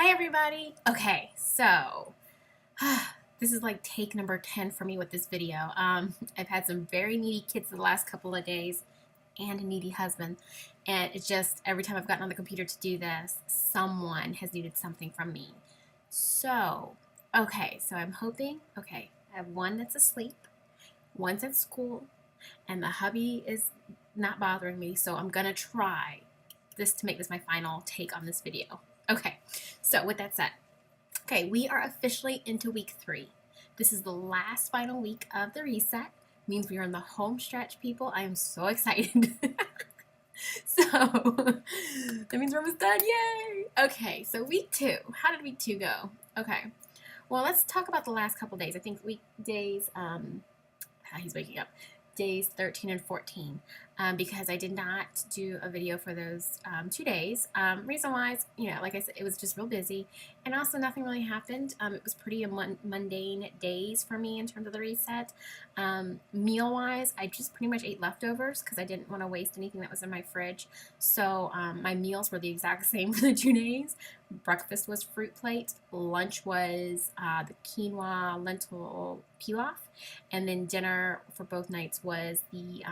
Hi everybody! Okay, so this is like take number 10 for me with this video. I've had some very needy kids the last couple of days and a needy husband, and it's just every time I've gotten on the computer to do this, someone has needed something from me. So, so I'm hoping, I have one that's asleep, one's at school, and the hubby is not bothering me, so I'm gonna try this to make this my final take on this video. Okay, so with that said, we are officially into week 3. This is the last final week of the reset. Means we are in the home stretch, people. I am so excited. So that means we're almost done. Yay! Okay, so week 2. How did week 2 go? Okay, well, let's talk about the last couple days. I think weekdays, he's waking up, days 13 and 14, because I did not do a video for those 2 days. Reason wise, like I said, it was just real busy, and also nothing really happened. It was pretty mundane days for me in terms of the reset. Meal wise, I just pretty much ate leftovers because I didn't want to waste anything that was in my fridge. So my meals were the exact same for the 2 days. Breakfast was fruit plate, lunch was the quinoa lentil pilaf, and then dinner for both nights was the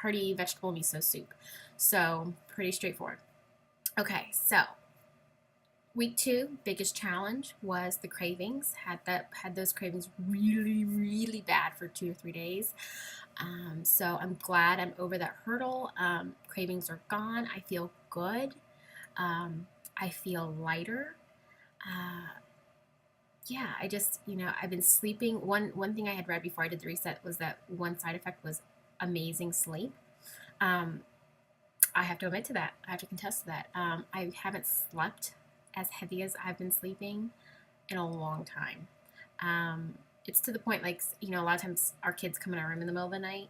hearty vegetable miso soup. So pretty straightforward. Okay, so week 2, biggest challenge was the cravings. Had those cravings really bad for 2 or 3 days. So I'm glad I'm over that hurdle. Cravings are gone. I feel good. I feel lighter. Yeah, I just, I've been sleeping. One thing I had read before I did the reset was that one side effect was amazing sleep. I have to admit to that. I have to contest to that. I haven't slept as heavy as I've been sleeping in a long time. It's to the point, like, a lot of times our kids come in our room in the middle of the night,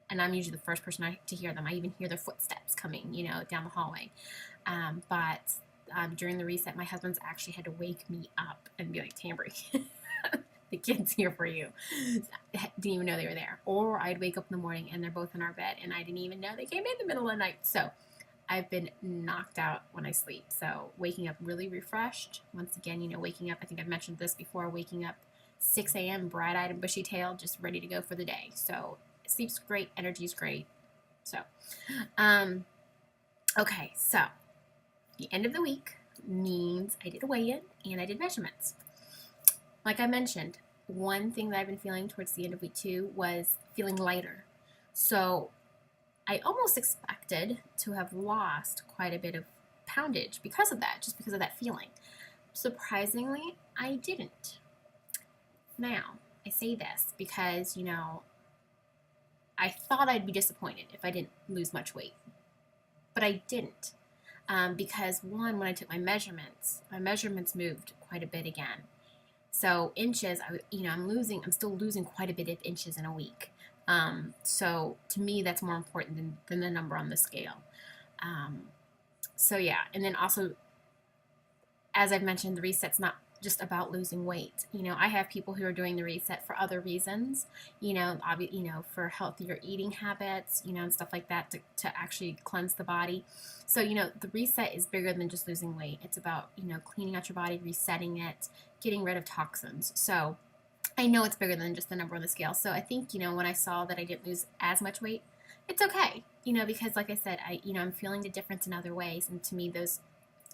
and I'm usually the first person to hear them. I even hear their footsteps coming, down the hallway. But during the reset, my husband's actually had to wake me up and be like, Tambry, the kid's here for you. Didn't even know they were there. Or I'd wake up in the morning and they're both in our bed and I didn't even know they came in the middle of the night. So I've been knocked out when I sleep. So waking up really refreshed. Once again, waking up, I think I've mentioned this before, waking up 6 a.m., bright-eyed and bushy-tailed, just ready to go for the day. So sleep's great, energy's great. So, okay, so the end of the week means I did a weigh-in and I did measurements. Like I mentioned, one thing that I've been feeling towards the end of week 2 was feeling lighter. So I almost expected to have lost quite a bit of poundage because of that, just because of that feeling. Surprisingly, I didn't. Now, I say this because, I thought I'd be disappointed if I didn't lose much weight, but I didn't. Because one, when I took my measurements moved quite a bit again. So inches, I'm still losing quite a bit of inches in a week. So to me, that's more important than the number on the scale. So yeah, and then also, as I've mentioned, the reset's not just about losing weight. I have people who are doing the reset for other reasons, for healthier eating habits, and stuff like that to actually cleanse the body. So, the reset is bigger than just losing weight. It's about, cleaning out your body, resetting it, getting rid of toxins. So I know it's bigger than just the number on the scale. So I think, when I saw that I didn't lose as much weight, it's okay, because like I said, I'm feeling the difference in other ways. And to me,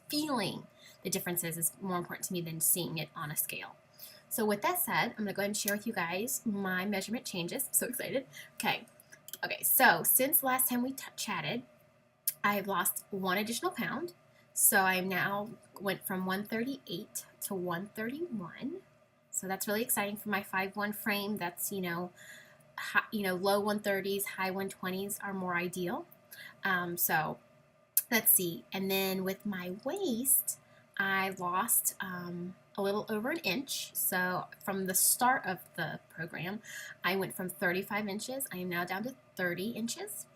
feeling the differences is more important to me than seeing it on a scale. So with that said, I'm going to go ahead and share with you guys my measurement changes. I'm so excited. Okay, so since last time we chatted, I've lost 1 additional pound. So I now went from 138 to 131. So that's really exciting for my 5'1" frame. That's, low 130s, high 120s are more ideal. So let's see. And then with my waist, I lost a little over an inch. So from the start of the program, I went from 35 inches. I am now down to 30 inches.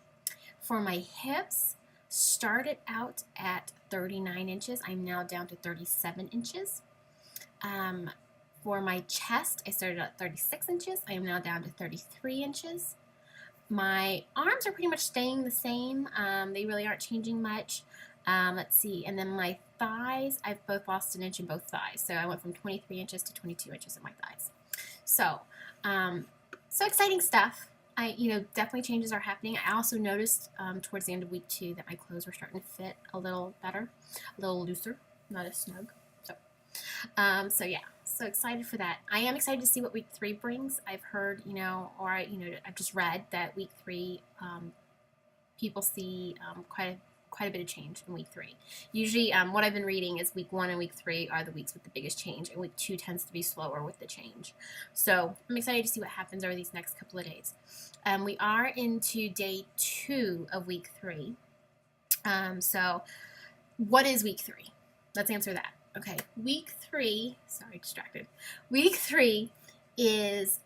For my hips, started out at 39 inches. I'm now down to 37 inches. For my chest, I started at 36 inches. I am now down to 33 inches. My arms are pretty much staying the same. They really aren't changing much. Let's see. And then my thighs, I've both lost an inch in both thighs. So I went from 23 inches to 22 inches in my thighs. So, so exciting stuff. Definitely changes are happening. I also noticed towards the end of week 2 that my clothes were starting to fit a little better, a little looser, not as snug. So yeah, so excited for that. I am excited to see what week 3 brings. I've heard, I've just read that week 3, people see quite a bit of change in week 3. Usually, what I've been reading is week 1 and week 3 are the weeks with the biggest change, and week 2 tends to be slower with the change. So I'm excited to see what happens over these next couple of days. We are into day 2 of week 3. So what is week 3? Let's answer that. Okay, week 3, sorry, distracted. Week 3 is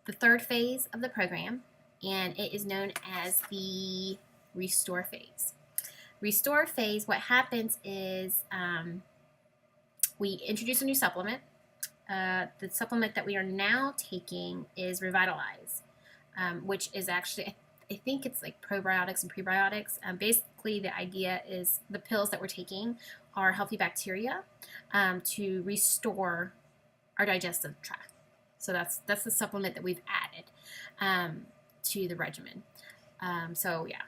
the 3rd phase of the program, and it is known as the restore phase. Restore phase, what happens is we introduce a new supplement. The supplement that we are now taking is Revitalize, which is actually, I think it's like probiotics and prebiotics. Basically, the idea is the pills that we're taking are healthy bacteria to restore our digestive tract. So that's the supplement that we've added to the regimen. So yeah.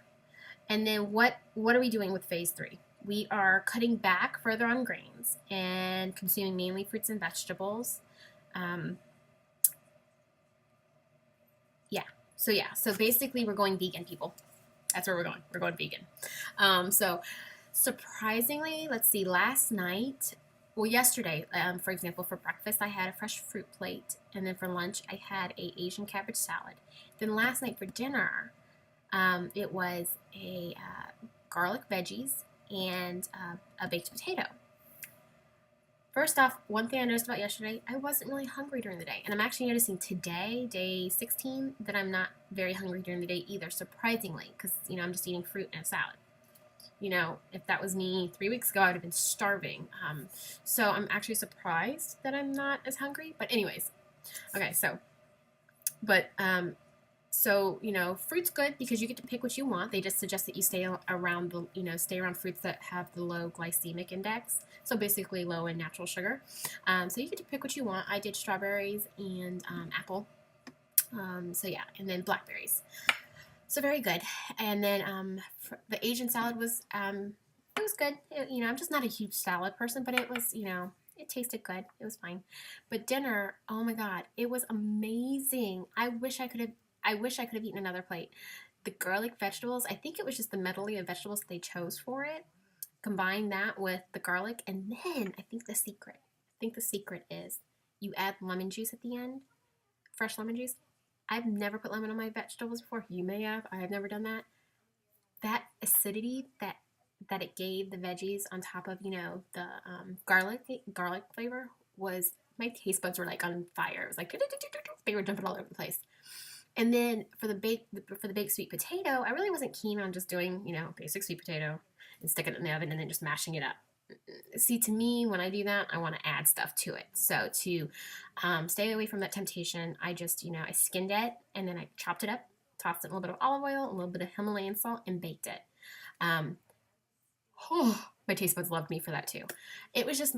And then what are we doing with phase 3? We are cutting back further on grains and consuming mainly fruits and vegetables. So basically we're going vegan, people. That's where we're going. We're going vegan. So surprisingly, let's see, yesterday, for example, for breakfast, I had a fresh fruit plate. And then for lunch, I had a Asian cabbage salad. Then last night for dinner, it was a garlic veggies and a baked potato. First off, one thing I noticed about yesterday, I wasn't really hungry during the day. And I'm actually noticing today, day 16, that I'm not very hungry during the day either, surprisingly, because, I'm just eating fruit and a salad. If that was me 3 weeks ago, I would have been starving. So I'm actually surprised that I'm not as hungry. But anyways, okay, fruit's good because you get to pick what you want. They just suggest that you stay around fruits that have the low glycemic index. So basically low in natural sugar. So you get to pick what you want. I did strawberries and apple. And then blackberries. So very good. And then the Asian salad was it was good. I'm just not a huge salad person, but it was, it tasted good. It was fine. But dinner, oh my God, it was amazing. I wish I could have eaten another plate. The garlic vegetables, I think it was just the medley of vegetables they chose for it. Combine that with the garlic, and then I think the secret is you add lemon juice at the end, fresh lemon juice. I've never put lemon on my vegetables before. You may have. I have never done that. That acidity that it gave the veggies on top of the garlic flavor was, my taste buds were like on fire. It was like they were jumping all over the place. And then for the baked sweet potato, I really wasn't keen on just doing basic sweet potato and sticking it in the oven and then just mashing it up. See, to me, when I do that, I want to add stuff to it. So to stay away from that temptation, I just, I skinned it and then I chopped it up, tossed it in a little bit of olive oil, a little bit of Himalayan salt, and baked it. My taste buds loved me for that too. It was just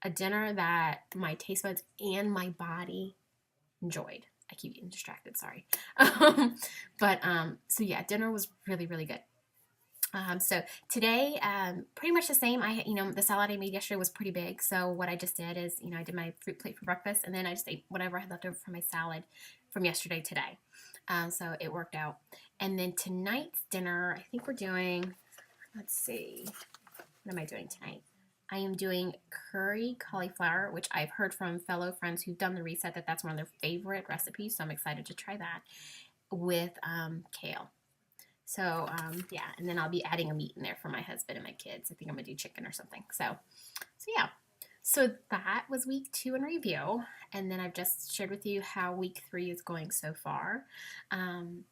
a dinner that my taste buds and my body enjoyed. I keep getting distracted, sorry. So yeah, dinner was really, really good. So today, pretty much the same. The salad I made yesterday was pretty big. So what I just did is, I did my fruit plate for breakfast, and then I just ate whatever I had left over from my salad from yesterday today. So it worked out. And then tonight's dinner, I think we're doing, let's see, what am I doing tonight? I am doing curry cauliflower, which I've heard from fellow friends who've done the reset that that's one of their favorite recipes. So I'm excited to try that with kale. So, and then I'll be adding a meat in there for my husband and my kids. I think I'm going to do chicken or something. So yeah. So that was week 2 in review. And then I've just shared with you how week 3 is going so far. And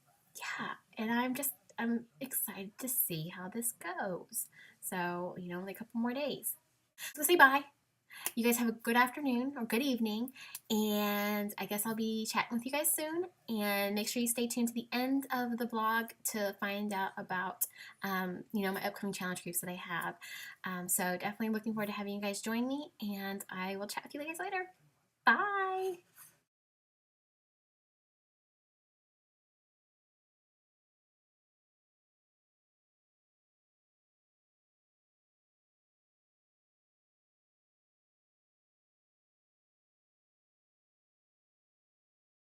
I'm excited to see how this goes. So, only a couple more days. So say bye. You guys have a good afternoon or good evening, and I guess I'll be chatting with you guys soon. And make sure you stay tuned to the end of the blog to find out about, my upcoming challenge groups that I have. So definitely looking forward to having you guys join me, and I will chat with you guys later.